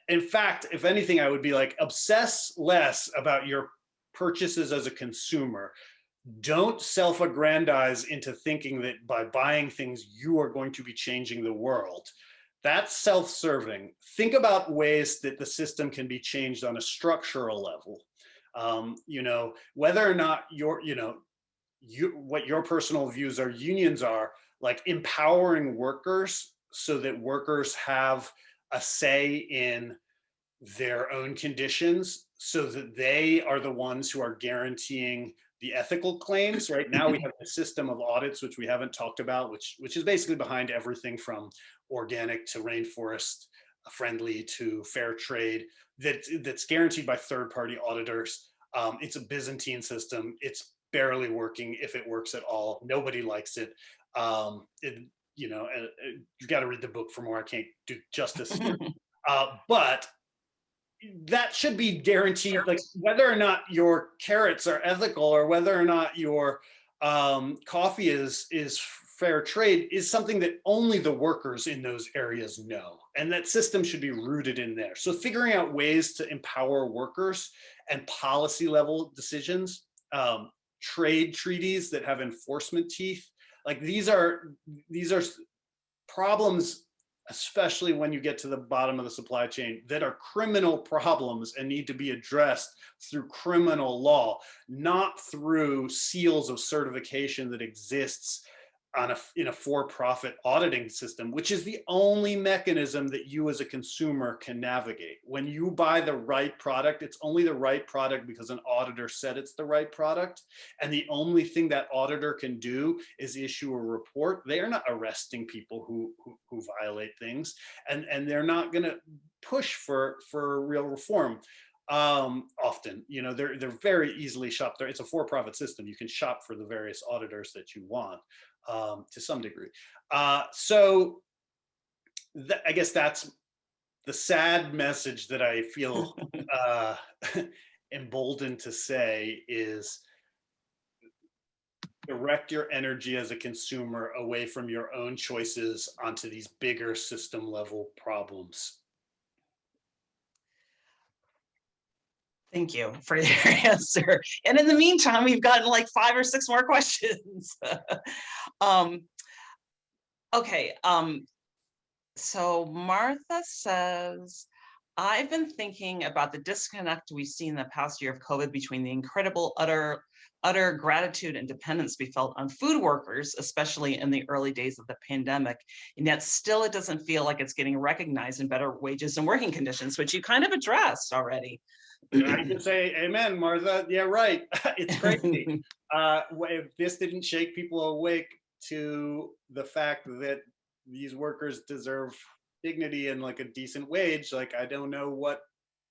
In fact, if anything, I would be like, obsess less about your purchases as a consumer. Don't self-aggrandize into thinking that by buying things, you are going to be changing the world. That's self-serving. Think about ways that the system can be changed on a structural level. Whether or not what your personal views or unions are, like empowering workers so that workers have a say in their own conditions, so that they are the ones who are guaranteeing the ethical claims. Right now we have a system of audits, which we haven't talked about, which is basically behind everything from organic to rainforest friendly to fair trade, that's guaranteed by third-party auditors. It's a Byzantine system. It's barely working, if it works at all. Nobody likes it. You got to read the book for more. I can't do justice here. But that should be guaranteed, like whether or not your carrots are ethical or whether or not your coffee is fair trade is something that only the workers in those areas know. And that system should be rooted in there. So figuring out ways to empower workers and policy level decisions, trade treaties that have enforcement teeth, like these are problems, especially when you get to the bottom of the supply chain, that are criminal problems and need to be addressed through criminal law, not through seals of certification that exists in a for-profit auditing system, which is the only mechanism that you as a consumer can navigate. When you buy the right product, it's only the right product because an auditor said it's the right product. And the only thing that auditor can do is issue a report. They are not arresting people who violate things, and they're not going to push for real reform. Often, they're very easily shopped there. It's a for-profit system. You can shop for the various auditors that you want. To some degree. So I guess that's the sad message that I feel emboldened to say is direct your energy as a consumer away from your own choices onto these bigger system level problems. Thank you for your answer. And in the meantime, we've gotten like 5 or 6 more questions. Okay. So Martha says, I've been thinking about the disconnect we see in the past year of COVID between the incredible utter gratitude and dependence we felt on food workers, especially in the early days of the pandemic. And yet still it doesn't feel like it's getting recognized in better wages and working conditions, which you kind of addressed already. I can say amen, Martha. Yeah, right. It's crazy. If this didn't shake people awake to the fact that these workers deserve dignity and like a decent wage, like I don't know what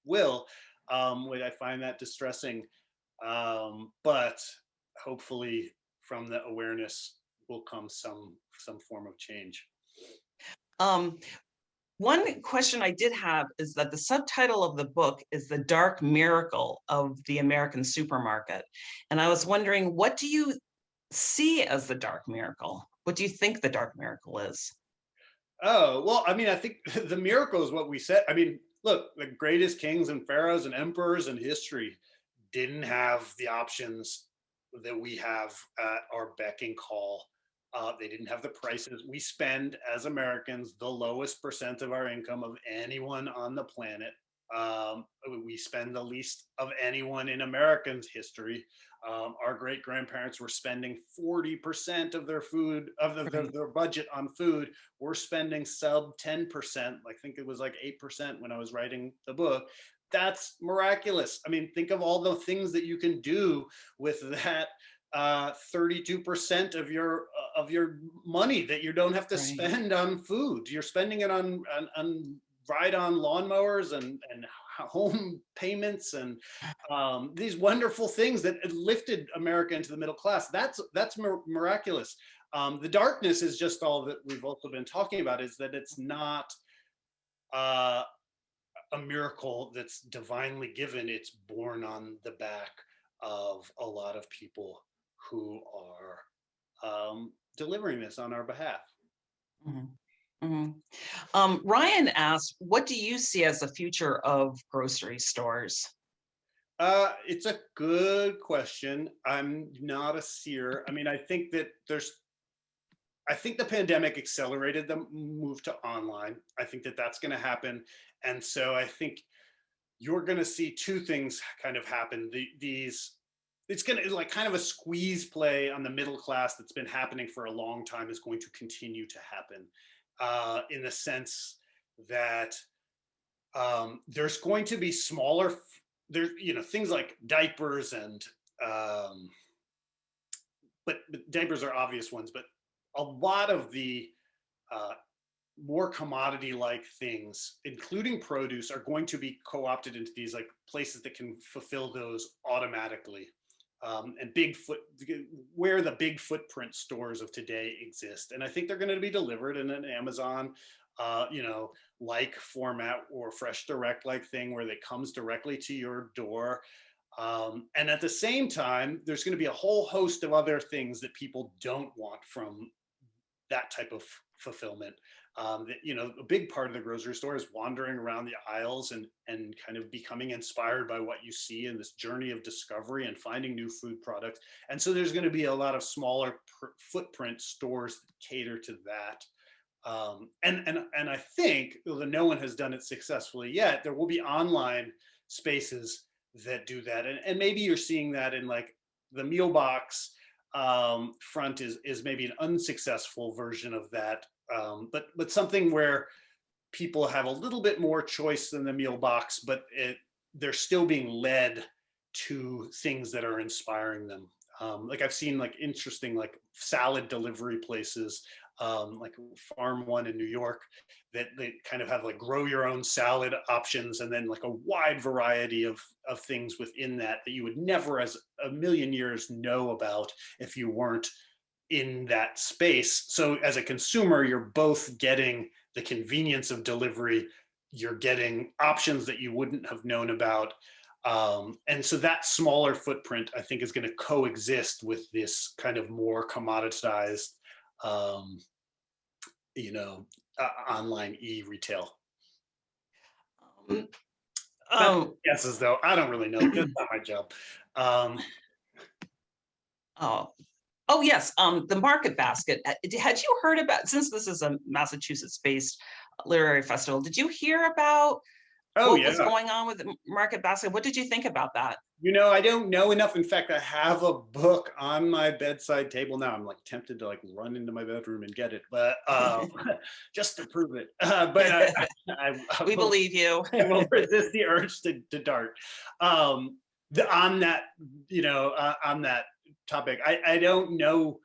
will. I find that distressing. But hopefully from the awareness will come some form of change. One question I did have is that the subtitle of the book is The Dark Miracle of the American Supermarket. And I was wondering, what do you see as the dark miracle? What do you think the dark miracle is? Oh, well, I mean, I think the miracle is what we said. I mean, look, the greatest kings and pharaohs and emperors in history didn't have the options that we have at our beck and call. They didn't have the prices. We spend as Americans the lowest % of our income of anyone on the planet. We spend the least of anyone in American's history. Our great grandparents were spending 40% of their food, of their budget on food. We're spending sub 10%. I think it was like 8% when I was writing the book. That's miraculous. I mean, think of all the things that you can do with that 32% of your money that you don't have to spend on food. You're spending it on ride-on lawnmowers and home payments and these wonderful things that lifted America into the middle class. That's miraculous. The darkness is just all that we've also been talking about, is that it's not a miracle that's divinely given. It's born on the back of a lot of people who are delivering this on our behalf. Mm-hmm. Mm-hmm. Ryan asked, what do you see as the future of grocery stores? It's a good question. I'm not a seer. I mean, I think that I think the pandemic accelerated the move to online. I think that that's going to happen. And so I think you're going to see two things kind of happen. It's going to, like, kind of a squeeze play on the middle class that's been happening for a long time is going to continue to happen, in the sense that there's going to be smaller, things like diapers and, but diapers are obvious ones, but a lot of the more commodity-like things, including produce, are going to be co-opted into these like places that can fulfill those automatically. And where the big footprint stores of today exist. And I think they're going to be delivered in an Amazon, like format or Fresh Direct like thing, where it comes directly to your door. And at the same time, there's going to be a whole host of other things that people don't want from that type of fulfillment. A big part of the grocery store is wandering around the aisles and kind of becoming inspired by what you see in this journey of discovery and finding new food products. And so there's going to be a lot of smaller footprint stores that cater to that. And I think, although no one has done it successfully yet, there will be online spaces that do that. And maybe you're seeing that in like the meal box front is maybe an unsuccessful version of that. But something where people have a little bit more choice than the meal box, but they're still being led to things that are inspiring them. Like I've seen like interesting like salad delivery places, like Farm One in New York, that they kind of have like grow your own salad options, and then like a wide variety of things within that you would never as a million years know about if you weren't in that space. So as a consumer, you're both getting the convenience of delivery, you're getting options that you wouldn't have known about. And so that smaller footprint, I think, is going to coexist with this kind of more commoditized, online e-retail. Guesses though, I don't really know. That's not my job. Oh yes, the Market Basket. Had you heard about, since this is a Massachusetts-based literary festival, did you hear about what was going on with the Market Basket? What did you think about that? I don't know enough. In fact, I have a book on my bedside table now. I'm like tempted to like run into my bedroom and get it, but just to prove it. But we believe you. I will resist the urge to dart. On that, on that topic, I don't know.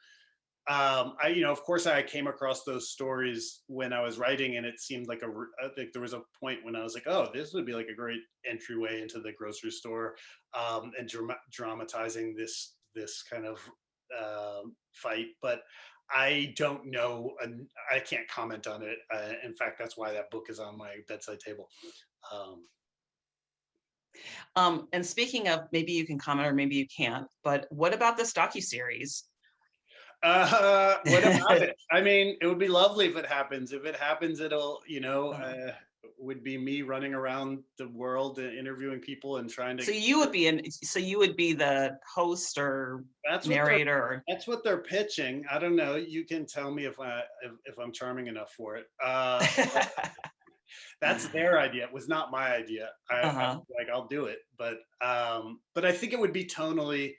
Of course, I came across those stories when I was writing, and it seemed like I think there was a point when I was like, oh, this would be like a great entryway into the grocery store, and dramatizing this kind of fight. But I don't know, and I can't comment on it. In fact, that's why that book is on my bedside table. And speaking of, maybe you can comment or maybe you can't, but what about this docuseries? What about it? I mean, it would be lovely if it happens. If it happens, it'll, would be me running around the world and interviewing people and trying to. So you would be the host or narrator. That's what they're pitching. I don't know. You can tell me if I'm charming enough for it. That's their idea. It was not my idea. I Uh-huh. was like, I'll do it, but I think it would be tonally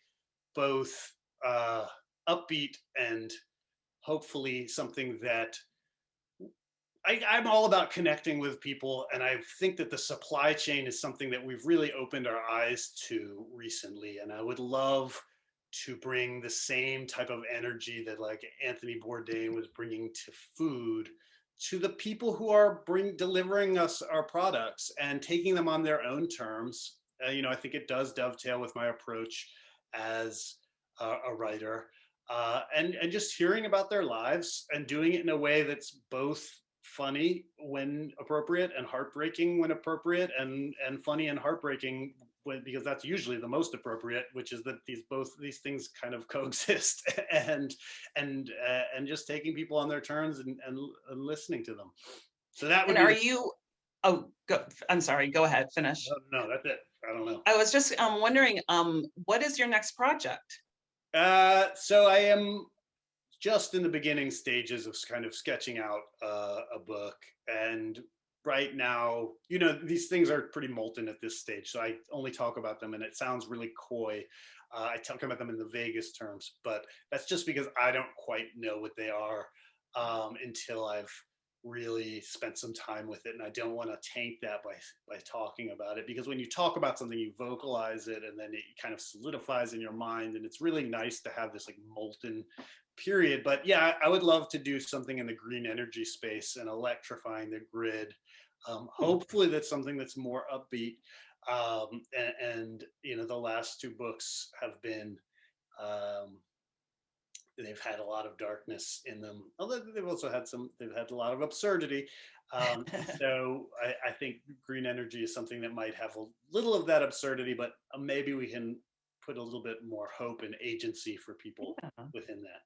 both upbeat and hopefully something that I'm all about connecting with people, and I think that the supply chain is something that we've really opened our eyes to recently. And I would love to bring the same type of energy that like Anthony Bourdain was bringing to food to the people who are delivering us our products and taking them on their own terms. I think it does dovetail with my approach as a writer, and just hearing about their lives and doing it in a way that's both funny when appropriate and heartbreaking when appropriate, and funny and heartbreaking because that's usually the most appropriate, which is that these things kind of coexist, and just taking people on their terms and listening to them. So that would And be are you, oh, I'm sorry, go ahead, finish. no, that's it. I don't know. I was just wondering, what is your next project? So I am just in the beginning stages of kind of sketching out a book. And right now, these things are pretty molten at this stage. So I only talk about them and it sounds really coy. I talk about them in the vaguest terms, but that's just because I don't quite know what they are until I've really spent some time with it. And I don't want to taint that by talking about it, because when you talk about something, you vocalize it and then it kind of solidifies in your mind. And it's really nice to have this like molten period. But yeah, I would love to do something in the green energy space and electrifying the grid. Hopefully that's something that's more upbeat. And the last two books have been, they've had a lot of darkness in them, although they've had a lot of absurdity. So I think green energy is something that might have a little of that absurdity, but maybe we can put a little bit more hope and agency for people within that.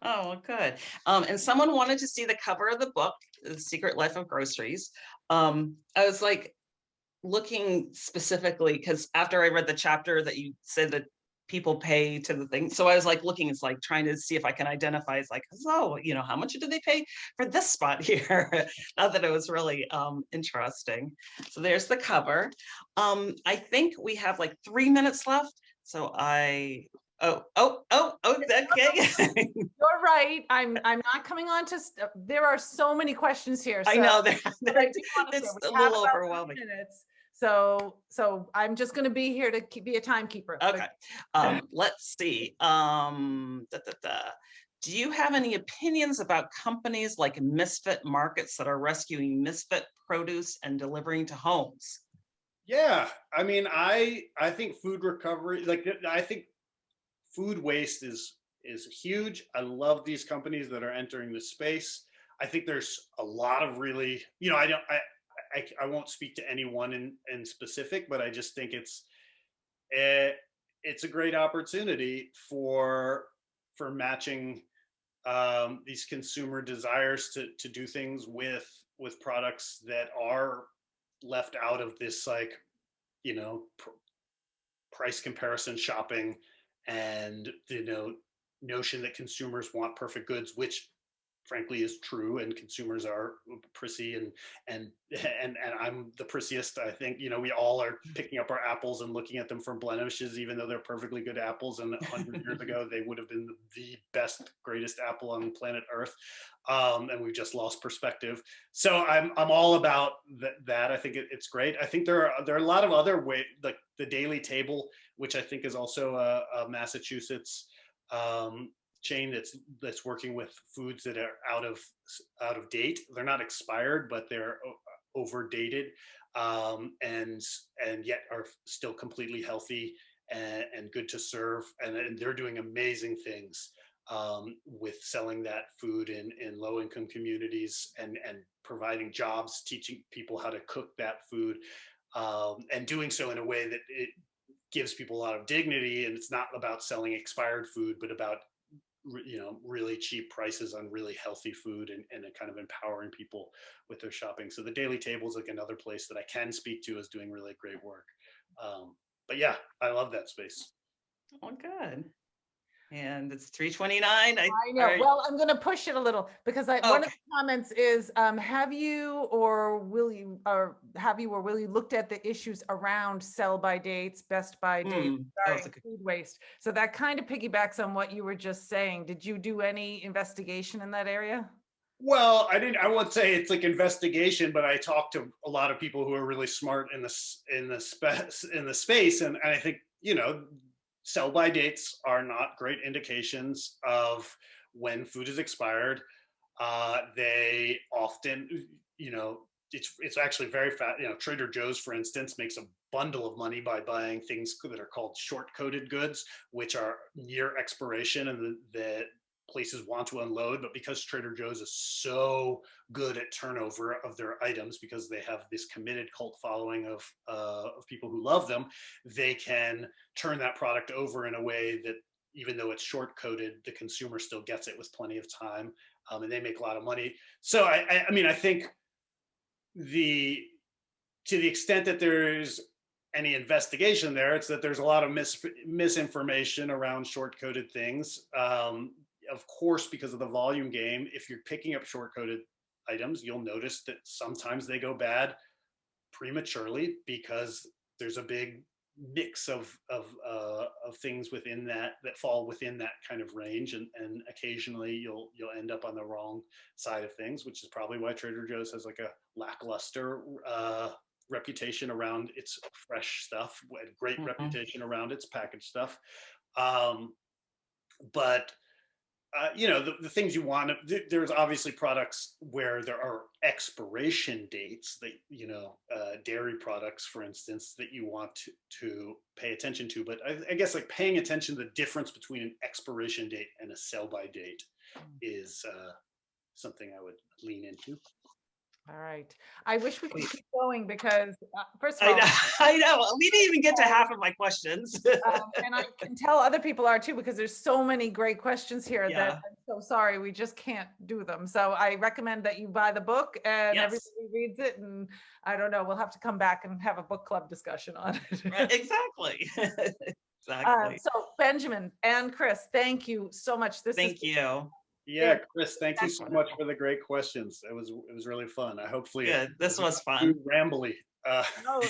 Oh, well, good. And someone wanted to see the cover of the book, The Secret Life of Groceries. I was like looking specifically because after I read the chapter that you said that people pay to the thing, so I was like looking, it's like trying to see if I can identify. It's like, oh, how much did they pay for this spot here? Not that it was really interesting. So there's the cover. I think we have like 3 minutes left. So okay. You're right. I'm not coming on to. There are so many questions here. I know that It's a little overwhelming. Minutes, so I'm just going to be here to be a timekeeper. Okay. Let's see. Do you have any opinions about companies like Misfit Markets that are rescuing misfit produce and delivering to homes? Yeah, I mean, I think food recovery, I think food waste is huge. I love these companies that are entering the space. I think there's a lot of really, I won't speak to anyone in specific, but I just think it's a great opportunity for matching these consumer desires to do things with products that are left out of this price comparison shopping, and notion that consumers want perfect goods, which frankly is true, and consumers are prissy, and I'm the prissiest. I think we all are picking up our apples and looking at them for blemishes, even though they're perfectly good apples, and 100 years ago they would have been the best, greatest apple on planet Earth, and we've just lost perspective. So I'm all about that. I think it's great. I think there are a lot of other ways, like the Daily Table, which I think is also a Massachusetts chain that's working with foods that are out of date. They're not expired, but they're overdated, and yet are still completely healthy and good to serve. And they're doing amazing things with selling that food in low-income communities, and providing jobs, teaching people how to cook that food, and doing so in a way that it gives people a lot of dignity. And it's not about selling expired food, but about really cheap prices on really healthy food, and kind of empowering people with their shopping. So the Daily Table is like another place that I can speak to as doing really great work. But yeah, I love that space. Oh, good. And it's 3:29. I know. Well, I'm going to push it a little because one of the comments is, have you or will you looked at the issues around sell by dates, best by dates, regarding food waste? So that kind of piggybacks on what you were just saying. Did you do any investigation in that area? Well, I won't say it's like investigation, but I talked to a lot of people who are really smart in the space, and I think, you know, sell by dates are not great indications of when food is expired. They often, you know, it's actually very fast. You know, Trader Joe's, for instance, makes a bundle of money by buying things that are called short-coded goods, which are near expiration, and the places want to unload, but because Trader Joe's is so good at turnover of their items, because they have this committed cult following of people who love them, they can turn that product over in a way that, even though it's short coded, the consumer still gets it with plenty of time, and they make a lot of money. So I mean, I think to the extent that there's any investigation there, it's that there's a lot of misinformation around short coded things. Of course, because of the volume game, if you're picking up short-coded items, you'll notice that sometimes they go bad prematurely because there's a big mix of things within that fall within that kind of range, and occasionally you'll end up on the wrong side of things, which is probably why Trader Joe's has like a lackluster reputation around its fresh stuff, a great reputation around its packaged stuff. But you know, the things you want, there's obviously products where there are expiration dates that, you know, dairy products, for instance, that you want to pay attention to. But I guess like paying attention to the difference between an expiration date and a sell by date is something I would lean into. All right. I wish we could keep going because, first of all, I know. We didn't even get to half of my questions. and I can tell other people are too, because there's so many great questions here that I'm so sorry, we just can't do them. So I recommend that you buy the book and everybody reads it. And I don't know, we'll have to come back and have a book club discussion on it. Right, exactly. Exactly. So Benjamin and Chris, thank you so much. Thank you. Yeah, Chris, thank you so much for the great questions. It was really fun. I hopefully good. This was fun. Rambly. No,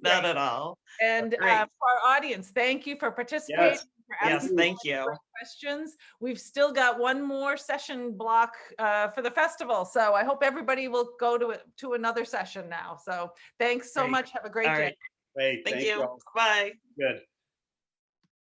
not at all. And for our audience, thank you for participating. Yes, thank you. Questions. We've still got one more session block for the festival, so I hope everybody will go to another session now. So thanks so much. Have a great day. Hey, thank you. Bye. Good.